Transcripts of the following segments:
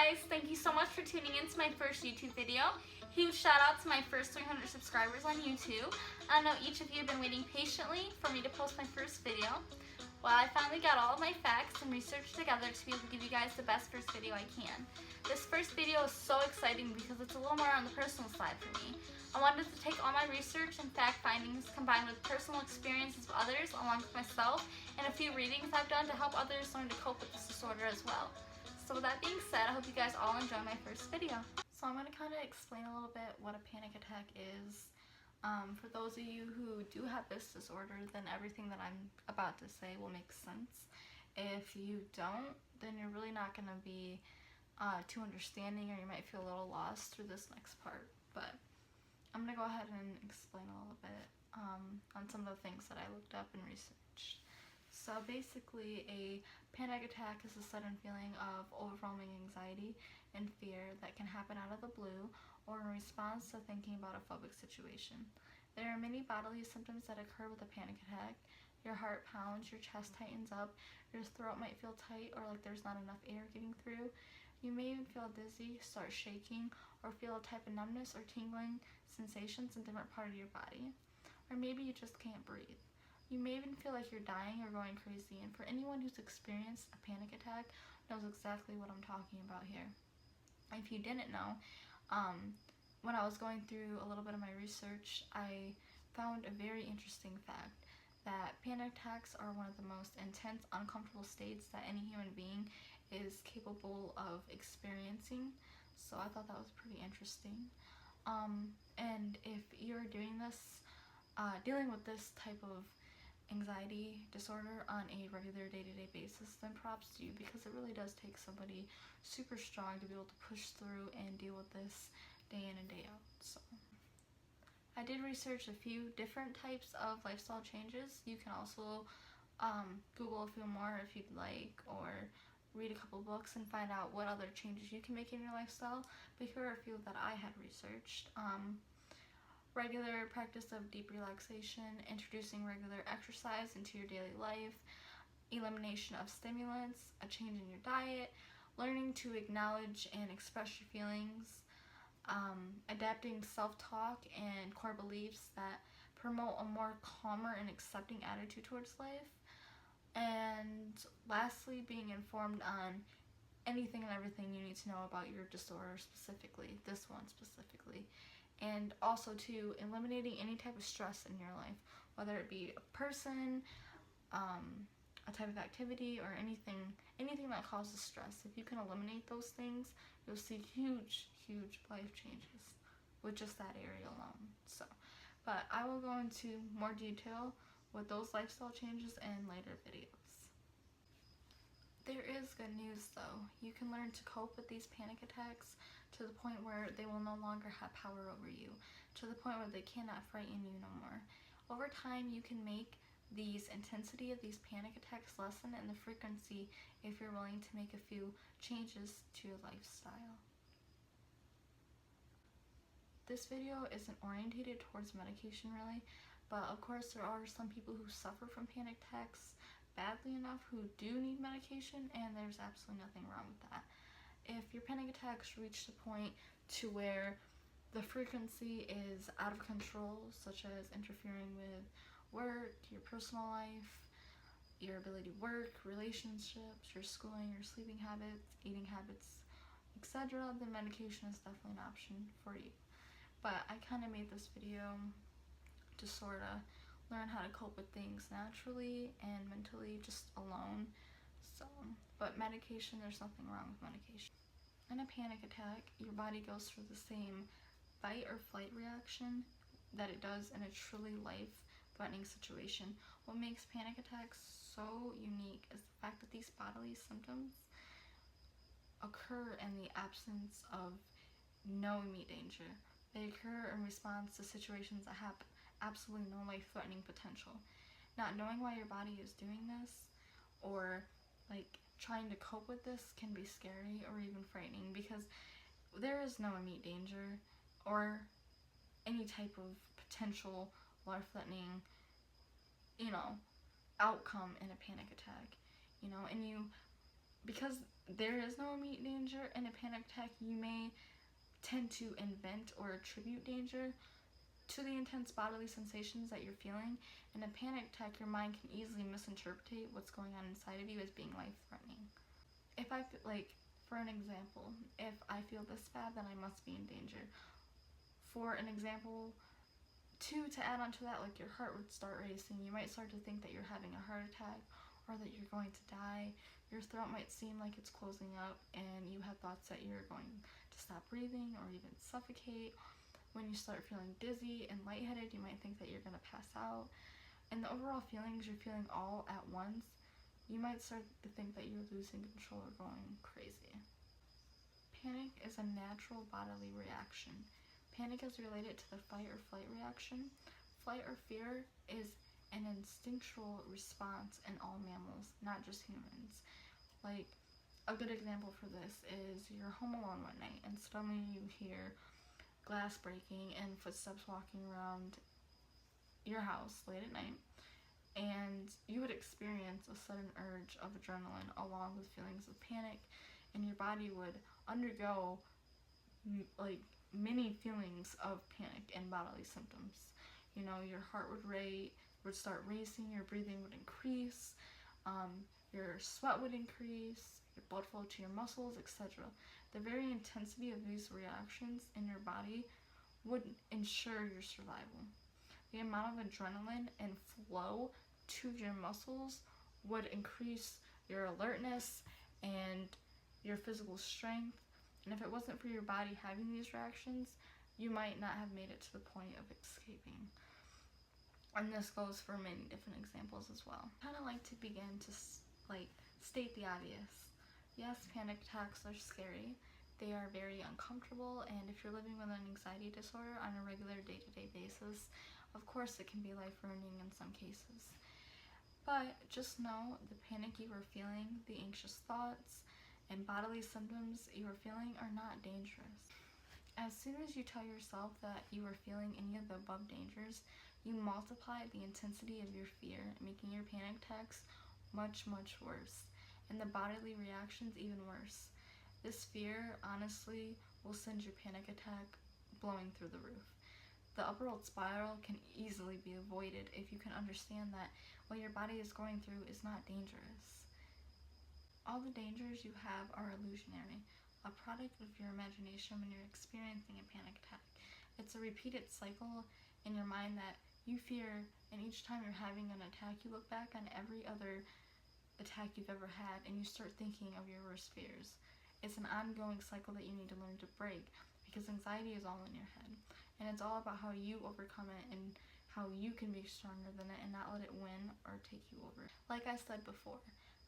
guys, thank you so much for tuning in to my first YouTube video. Huge shout out to my first 300 subscribers on YouTube. I know each of you have been waiting patiently for me to post my first video. Well, I finally got all of my facts and research together to be able to give you guys the best first video I can. This first video is so exciting because it's a little more on the personal side for me. I wanted to take all my research and fact findings combined with personal experiences of others along with myself and a few readings I've done to help others learn to cope with this disorder as well. So with that being said, I hope you guys all enjoy my first video. So I'm going to kind of explain a little bit what a panic attack is. For those of you who do have this disorder, then everything that I'm about to say will make sense. If you don't, then you're really not going to be too understanding, or you might feel a little lost through this next part. But I'm going to go ahead and explain a little bit on some of the things that I looked up and researched. So basically, a panic attack is a sudden feeling of overwhelming anxiety and fear that can happen out of the blue or in response to thinking about a phobic situation. There are many bodily symptoms that occur with a panic attack. Your heart pounds, your chest tightens up, your throat might feel tight or like there's not enough air getting through. You may even feel dizzy, start shaking, or feel a type of numbness or tingling sensations in different parts of your body. Or maybe you just can't breathe. You may even feel like you're dying or going crazy, and for anyone who's experienced a panic attack knows exactly what I'm talking about here. If you didn't know, when I was going through a little bit of my research, I found a very interesting fact that panic attacks are one of the most intense, uncomfortable states that any human being is capable of experiencing. So I thought that was pretty interesting. And if you're doing this, dealing with this type of anxiety disorder on a regular day-to-day basis, then props to you, because it really does take somebody super strong to be able to push through and deal with this day in and day out. So I did research a few different types of lifestyle changes. You can also Google a few more if you'd like, or read a couple books and find out what other changes you can make in your lifestyle. But here are a few that I had researched. Regular practice of deep relaxation, introducing regular exercise into your daily life, elimination of stimulants, a change in your diet, learning to acknowledge and express your feelings, adapting self-talk and core beliefs that promote a more calmer and accepting attitude towards life, and lastly, being informed on anything and everything you need to know about your disorder specifically, this one specifically. And also to eliminating any type of stress in your life, whether it be a person, a type of activity, or anything that causes stress. If you can eliminate those things, you'll see huge life changes with just that area alone. So, but I will go into more detail with those lifestyle changes in later videos. There is good news though. You can learn to cope with these panic attacks to the point where they will no longer have power over you, to the point where they cannot frighten you no more. Over time, you can make these intensity of these panic attacks lessen and the frequency if you're willing to make a few changes to your lifestyle. This video isn't orientated towards medication really, but of course there are some people who suffer from panic attacks badly enough who do need medication, and there's absolutely nothing wrong with that. If your panic attacks reach the point to where the frequency is out of control, such as interfering with work, your personal life, your ability to work, relationships, your schooling, your sleeping habits, eating habits, etc., then medication is definitely an option for you. But I kind of made this video to sort of learn how to cope with things naturally and mentally just alone. So, but medication, there's nothing wrong with medication. In a panic attack, your body goes through the same fight or flight reaction that it does in a truly life-threatening situation. What makes panic attacks so unique is the fact that these bodily symptoms occur in the absence of no immediate danger. They occur in response to situations that have absolutely no life-threatening potential. Not knowing why your body is doing this, or like trying to cope with this, can be scary or even frightening, because there is no immediate danger or any type of potential life-threatening, outcome in a panic attack, and you because there is no immediate danger in a panic attack, you may tend to invent or attribute danger to the intense bodily sensations that you're feeling. In a panic attack, your mind can easily misinterpret what's going on inside of you as being life-threatening. If I feel like, for an example, if I feel this bad, then I must be in danger. For an example, to add on to that, like your heart would start racing. You might start to think that you're having a heart attack or that you're going to die. Your throat might seem like it's closing up, and you have thoughts that you're going to stop breathing or even suffocate. When you start feeling dizzy and lightheaded, you might think that you're going to pass out. And the overall feelings you're feeling all at once, you might start to think that you're losing control or going crazy. Panic is a natural bodily reaction. Panic is related to the fight or flight reaction. Flight or fear is an instinctual response in all mammals, not just humans. Like, a good example for this is you're home alone one night and suddenly you hear glass breaking and footsteps walking around your house late at night, and you would experience a sudden urge of adrenaline along with feelings of panic, and your body would undergo like many feelings of panic and bodily symptoms. You know, your heart would start racing, your breathing would increase, your sweat would increase, your blood flow to your muscles, etc. The very intensity of these reactions in your body would ensure your survival. The amount of adrenaline and flow to your muscles would increase your alertness and your physical strength. And if it wasn't for your body having these reactions, you might not have made it to the point of escaping. And this goes for many different examples as well. I kind of like to begin to state the obvious. Yes, panic attacks are scary. They are very uncomfortable, and if you're living with an anxiety disorder on a regular day-to-day basis, of course it can be life-ruining in some cases. But just know the panic you are feeling, the anxious thoughts, and bodily symptoms you are feeling are not dangerous. As soon as you tell yourself that you are feeling any of the above dangers, you multiply the intensity of your fear, making your panic attacks much, much worse, and the bodily reactions even worse. This fear, honestly, will send your panic attack blowing through the roof. The upward spiral can easily be avoided if you can understand that what your body is going through is not dangerous. All the dangers you have are illusionary, a product of your imagination when you're experiencing a panic attack. It's a repeated cycle in your mind that you fear, and each time you're having an attack, you look back on every other attack you've ever had and you start thinking of your worst fears. It's an ongoing cycle that you need to learn to break, because anxiety is all in your head, and it's all about how you overcome it and how you can be stronger than it and not let it win or take you over. Like I said before,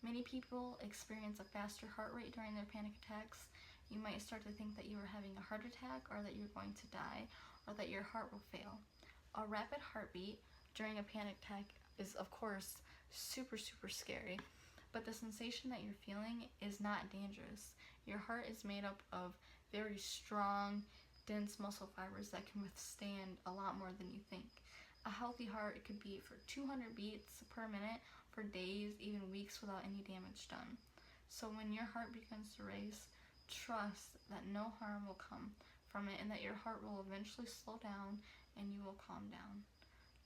many people experience a faster heart rate during their panic attacks. You might start to think that you are having a heart attack, or that you're going to die, or that your heart will fail. A rapid heartbeat during a panic attack is, of course, super, super scary, but the sensation that you're feeling is not dangerous. Your heart is made up of very strong, dense muscle fibers that can withstand a lot more than you think. A healthy heart could beat for 200 beats per minute for days, even weeks, without any damage done. So when your heart begins to race, trust that no harm will come from it and that your heart will eventually slow down and you will calm down.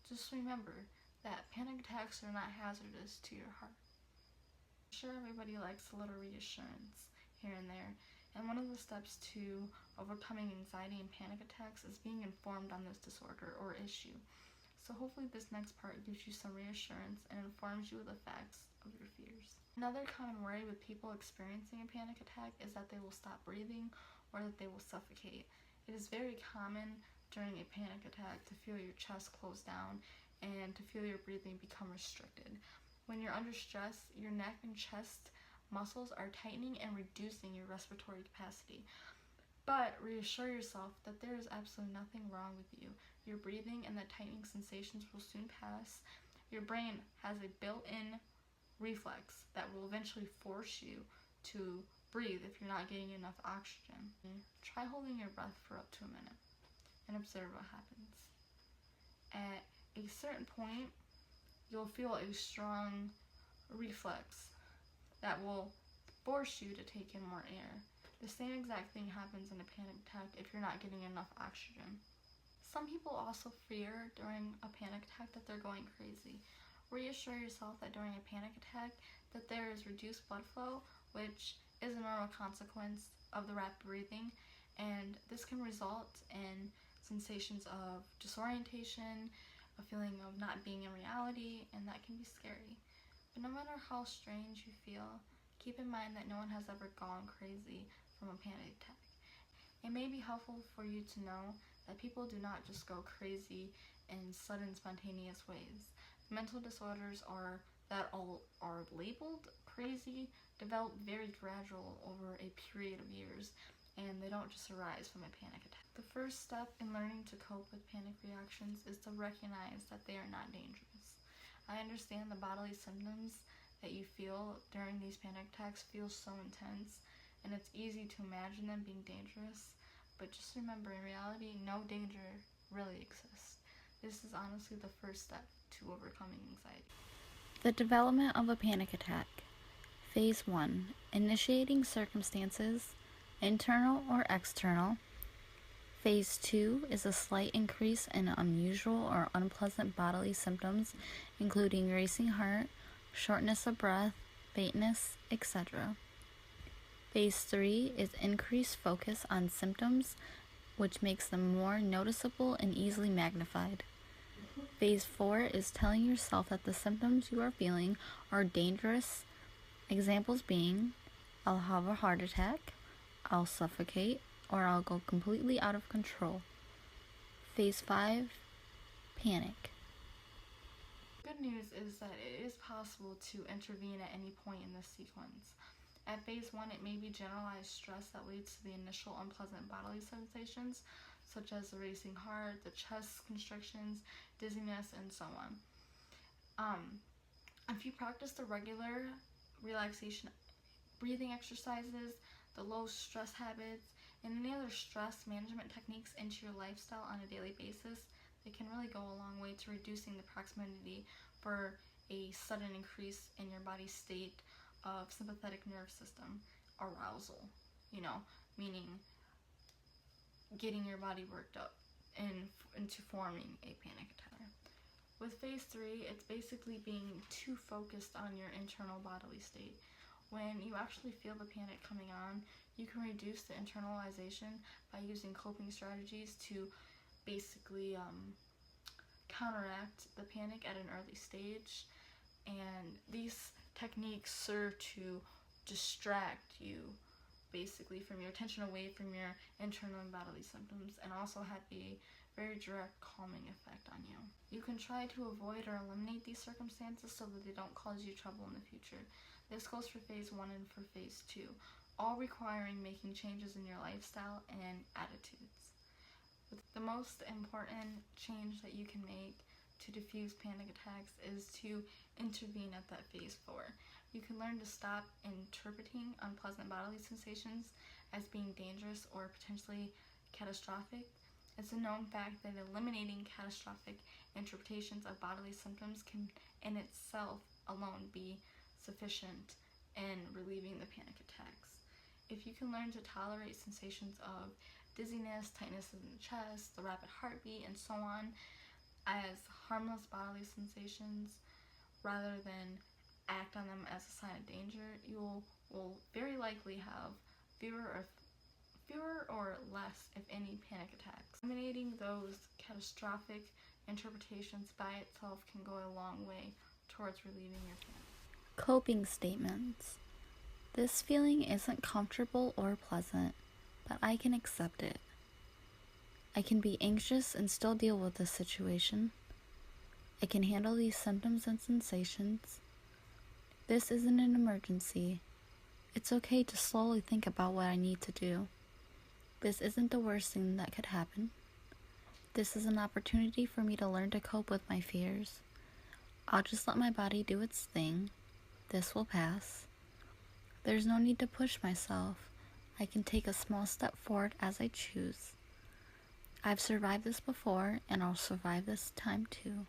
Just remember that panic attacks are not hazardous to your heart. I'm sure everybody likes a little reassurance here and there, and one of the steps to overcoming anxiety and panic attacks is being informed on this disorder or issue. So hopefully this next part gives you some reassurance and informs you of the facts of your fears. Another common worry with people experiencing a panic attack is that they will stop breathing or that they will suffocate. It is very common during a panic attack to feel your chest close down and to feel your breathing become restricted. When you're under stress, your neck and chest muscles are tightening and reducing your respiratory capacity. But reassure yourself that there is absolutely nothing wrong with you. Your breathing and the tightening sensations will soon pass. Your brain has a built-in reflex that will eventually force you to breathe if you're not getting enough oxygen. Try holding your breath for up to a minute and observe what happens. At a certain point, you'll feel a strong reflex that will force you to take in more air. The same exact thing happens in a panic attack if you're not getting enough oxygen. Some people also fear during a panic attack that they're going crazy. Reassure yourself that during a panic attack that there is reduced blood flow, which is a normal consequence of the rapid breathing, and this can result in sensations of disorientation, a feeling of not being in reality, and that can be scary. But no matter how strange you feel, keep in mind that no one has ever gone crazy from a panic attack. It may be helpful for you to know that people do not just go crazy in sudden, spontaneous ways. Mental disorders that are labeled crazy develop very gradual over a period of years, and they don't just arise from a panic attack. The first step in learning to cope with panic reactions is to recognize that they are not dangerous. I understand the bodily symptoms that you feel during these panic attacks feel so intense, and it's easy to imagine them being dangerous, but just remember, in reality, no danger really exists. This is honestly the first step to overcoming anxiety. The development of a panic attack. Phase 1. Initiating circumstances, internal or external. Phase 2 is a slight increase in unusual or unpleasant bodily symptoms, including racing heart, shortness of breath, faintness, etc. Phase 3 is increased focus on symptoms, which makes them more noticeable and easily magnified. Phase 4 is telling yourself that the symptoms you are feeling are dangerous, examples being, I'll have a heart attack, I'll suffocate, or I'll go completely out of control. Phase 5, panic. Good news is that it is possible to intervene at any point in this sequence. At phase 1, it may be generalized stress that leads to the initial unpleasant bodily sensations, such as the racing heart, the chest constrictions, dizziness, and so on. If you practice the regular relaxation breathing exercises, the low stress habits, and any other stress management techniques into your lifestyle on a daily basis, they can really go a long way to reducing the proximity for a sudden increase in your body's state of sympathetic nerve system arousal, meaning getting your body worked up into forming a panic attack. With phase 3, it's basically being too focused on your internal bodily state. When you actually feel the panic coming on, you can reduce the internalization by using coping strategies to basically counteract the panic at an early stage. And these techniques serve to distract you basically from your attention away from your internal and bodily symptoms, and also have a very direct calming effect on you. You can try to avoid or eliminate these circumstances so that they don't cause you trouble in the future. This goes for phase 1 and for phase 2, all requiring making changes in your lifestyle and attitudes. The most important change that you can make to diffuse panic attacks is to intervene at that phase 4. You can learn to stop interpreting unpleasant bodily sensations as being dangerous or potentially catastrophic. It's a known fact that eliminating catastrophic interpretations of bodily symptoms can in itself alone be sufficient in relieving the panic attacks. If you can learn to tolerate sensations of dizziness, tightness in the chest, the rapid heartbeat, and so on as harmless bodily sensations rather than act on them as a sign of danger, you will very likely have fewer or less, if any, panic attacks. Eliminating those catastrophic interpretations by itself can go a long way towards relieving your panic. Coping statements. This feeling isn't comfortable or pleasant, but I can accept it. I can be anxious and still deal with this situation. I can handle these symptoms and sensations. This isn't an emergency. It's okay to slowly think about what I need to do. This isn't the worst thing that could happen. This is an opportunity for me to learn to cope with my fears. I'll just let my body do its thing. This will pass. There's no need to push myself. I can take a small step forward as I choose. I've survived this before, and I'll survive this time too.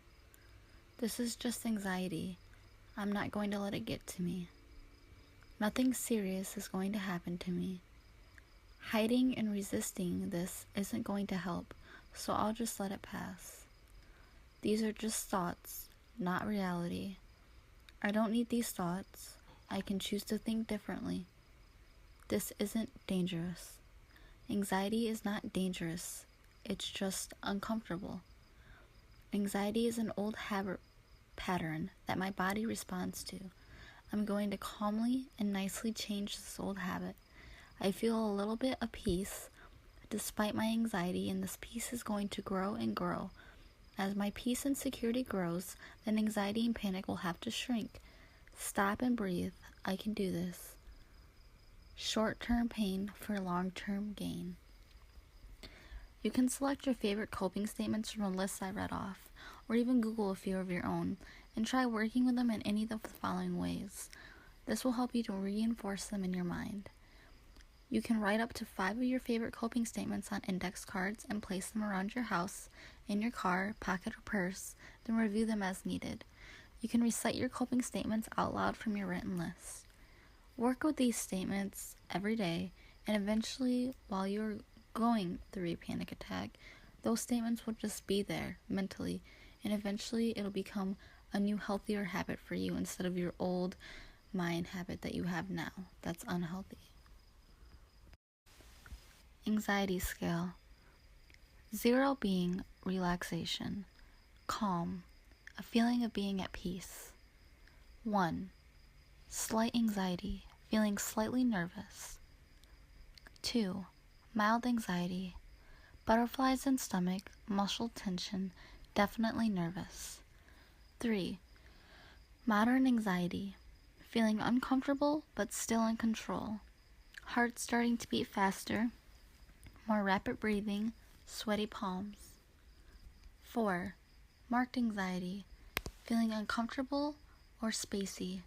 This is just anxiety. I'm not going to let it get to me. Nothing serious is going to happen to me. Hiding and resisting this isn't going to help, so I'll just let it pass. These are just thoughts, not reality. I don't need these thoughts. I can choose to think differently. This isn't dangerous. Anxiety is not dangerous. It's just uncomfortable. Anxiety is an old habit pattern that my body responds to. I'm going to calmly and nicely change this old habit. I feel a little bit of peace despite my anxiety, and this peace is going to grow and grow. As my peace and security grows, then anxiety and panic will have to shrink. Stop and breathe. I can do this. Short-term pain for long-term gain. You can select your favorite coping statements from the lists I read off, or even Google a few of your own, and try working with them in any of the following ways. This will help you to reinforce them in your mind. You can write up to 5 of your favorite coping statements on index cards and place them around your house, in your car, pocket, or purse, then review them as needed. You can recite your coping statements out loud from your written list. Work with these statements every day, and eventually, while you're going through a panic attack, those statements will just be there mentally, and eventually it'll become a new healthier habit for you instead of your old mind habit that you have now that's unhealthy. Anxiety scale. 0 being relaxation, calm, a feeling of being at peace. 1. Slight anxiety, feeling slightly nervous. 2. Mild anxiety, butterflies in stomach, muscle tension, definitely nervous. 3. Moderate anxiety, feeling uncomfortable but still in control. Heart starting to beat faster, more rapid breathing, sweaty palms. 4. Marked anxiety, feeling uncomfortable or spacey,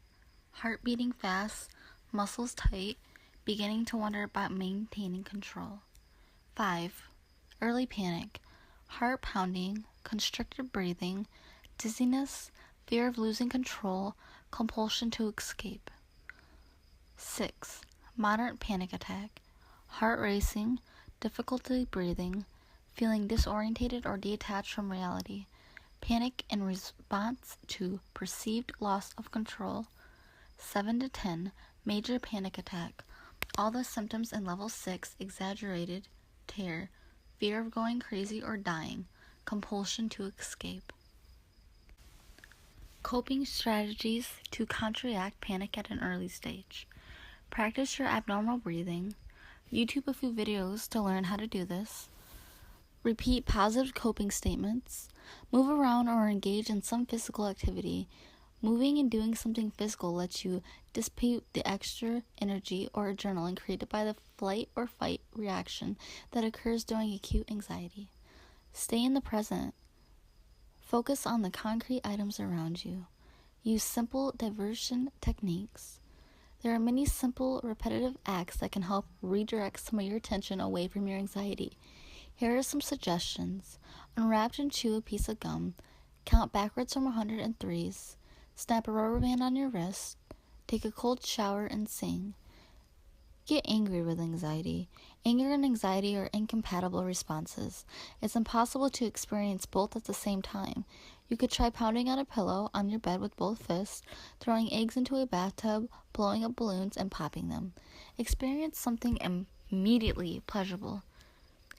heart beating fast, muscles tight, beginning to wonder about maintaining control. 5. Early panic, heart pounding, constricted breathing, dizziness, fear of losing control, compulsion to escape. 6. Moderate panic attack, heart racing, difficulty breathing, feeling disorientated or detached from reality, panic in response to perceived loss of control. 7 to 10, major panic attack, all the symptoms in level 6, exaggerated, terror, fear of going crazy or dying, compulsion to escape. Coping strategies to counteract panic at an early stage. Practice your abnormal breathing. YouTube a few videos to learn how to do this. Repeat positive coping statements. Move around or engage in some physical activity. Moving and doing something physical lets you dissipate the extra energy or adrenaline created by the flight or fight reaction that occurs during acute anxiety. Stay in the present. Focus on the concrete items around you. Use simple diversion techniques. There are many simple, repetitive acts that can help redirect some of your attention away from your anxiety. Here are some suggestions. Unwrap and chew a piece of gum. Count backwards from 100 in threes. Snap a rubber band on your wrist. Take a cold shower and sing. Get angry with anxiety. Anger and anxiety are incompatible responses. It's impossible to experience both at the same time. You could try pounding on a pillow on your bed with both fists, throwing eggs into a bathtub, blowing up balloons, and popping them. Experience something immediately pleasurable.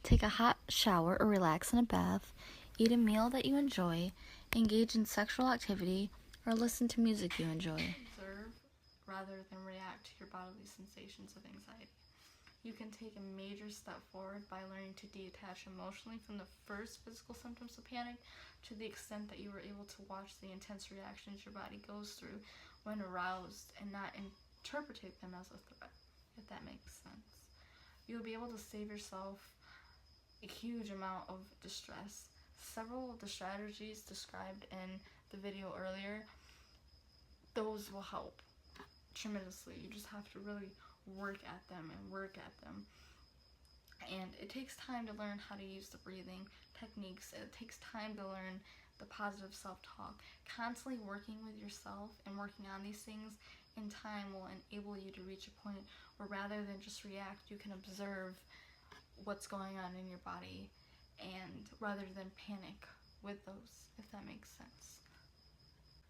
Take a hot shower or relax in a bath. Eat a meal that you enjoy. Engage in sexual activity, or listen to music you enjoy. Observe rather than react to your bodily sensations of anxiety. You can take a major step forward by learning to detach emotionally from the first physical symptoms of panic to the extent that you are able to watch the intense reactions your body goes through when aroused and not interpret them as a threat, if that makes sense. You'll be able to save yourself a huge amount of distress. Several of the strategies described in the video earlier, those will help tremendously. You just have to really work at them. And it takes time to learn how to use the breathing techniques. It takes time to learn the positive self-talk. Constantly working with yourself and working on these things in time will enable you to reach a point where rather than just react, you can observe what's going on in your body, and rather than panic with those, if that makes sense.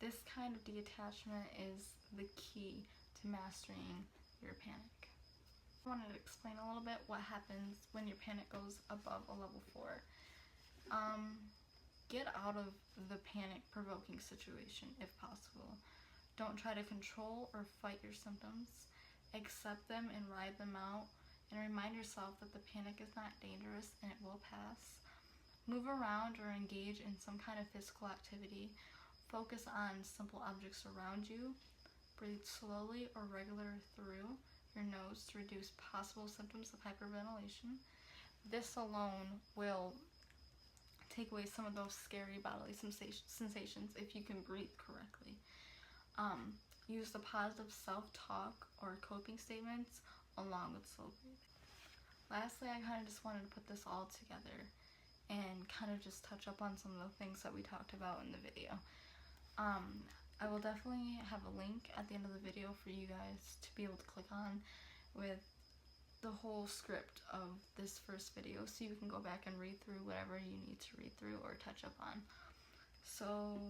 This kind of detachment is the key to mastering your panic. I wanted to explain a little bit what happens when your panic goes above a level 4. Get out of the panic-provoking situation if possible. Don't try to control or fight your symptoms. Accept them and ride them out, and remind yourself that the panic is not dangerous and it will pass. Move around or engage in some kind of physical activity. Focus on simple objects around you. Breathe slowly or regular through your nose to reduce possible symptoms of hyperventilation. This alone will take away some of those scary bodily sensations if you can breathe correctly. Use the positive self-talk or coping statements along with slow breathing. Lastly, I kind of just wanted to put this all together and kind of just touch up on some of the things that we talked about in the video. I will definitely have a link at the end of the video for you guys to be able to click on with the whole script of this first video, so you can go back and read through whatever you need to read through or touch up on. So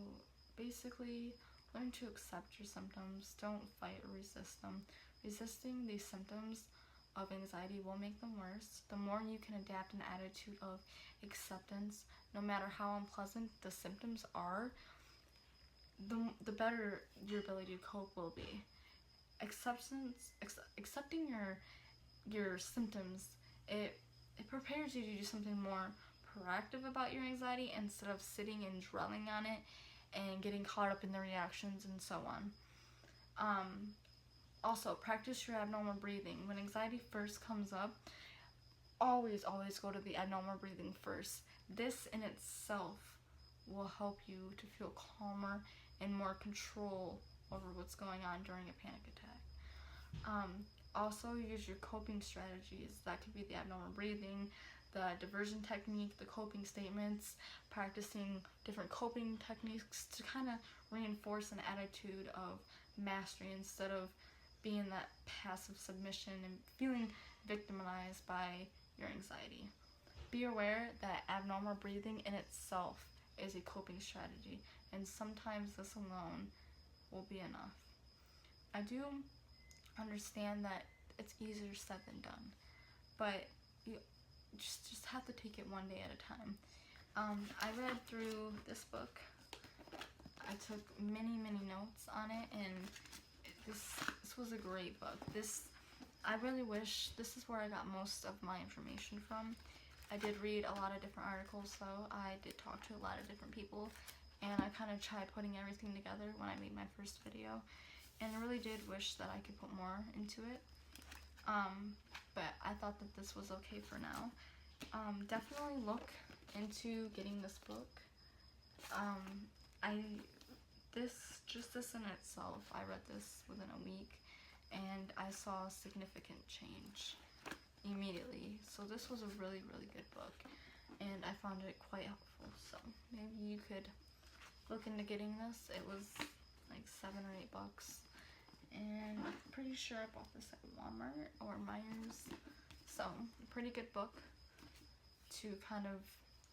basically, learn to accept your symptoms. Don't fight or resist them. Resisting these symptoms of anxiety will make them worse. The more you can adapt an attitude of acceptance, no matter how unpleasant the symptoms are, the better your ability to cope will be. Accepting your symptoms, it prepares you to do something more proactive about your anxiety instead of sitting and dwelling on it and getting caught up in the reactions and so on. Also, practice your abnormal breathing. When anxiety first comes up, always go to the abnormal breathing first. This in itself will help you to feel calmer and more control over what's going on during a panic attack. Also, use your coping strategies. That could be the abnormal breathing, the diversion technique, the coping statements, practicing different coping techniques to kind of reinforce an attitude of mastery instead of being in that passive submission and feeling victimized by your anxiety. Be aware that abnormal breathing in itself is a coping strategy, and sometimes this alone will be enough. I do understand that it's easier said than done, but you just have to take it one day at a time. I read through this book. I took many notes on it, and this was a great book. I really wish this is where I got most of my information from. I did read a lot of different articles, though. I did talk to a lot of different people, and I kind of tried putting everything together when I made my first video, and I really did wish that I could put more into it. But I thought that this was okay for now. Definitely look into getting this book. This in itself, I read this within a week, and I saw significant change immediately. So this was a really good book, and I found it quite helpful. So maybe you could look into getting this. It was like $7 or $8, and I'm pretty sure I bought this at Walmart or Meijer's. So a pretty good book to kind of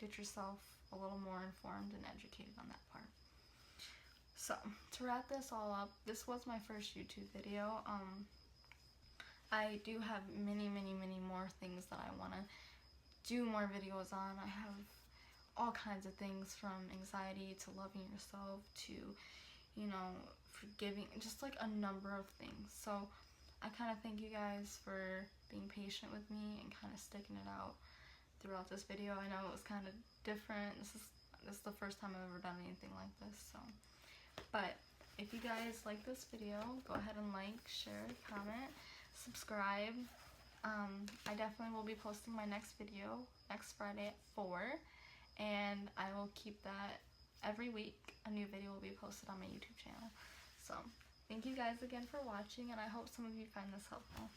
get yourself a little more informed and educated on that part. So to wrap this all up, this was my first YouTube video. I do have many more things that I want to do more videos on. I have all kinds of things, from anxiety to loving yourself to, forgiving, just like a number of things. So I kind of thank you guys for being patient with me and kind of sticking it out throughout this video. I know it was kind of different. This is the first time I've ever done anything like this. But if you guys like this video, go ahead and like, share, comment, subscribe. I definitely will be posting my next video next Friday at 4, and I will keep that every week. A new video will be posted on my YouTube channel. So thank you guys again for watching, and I hope some of you find this helpful.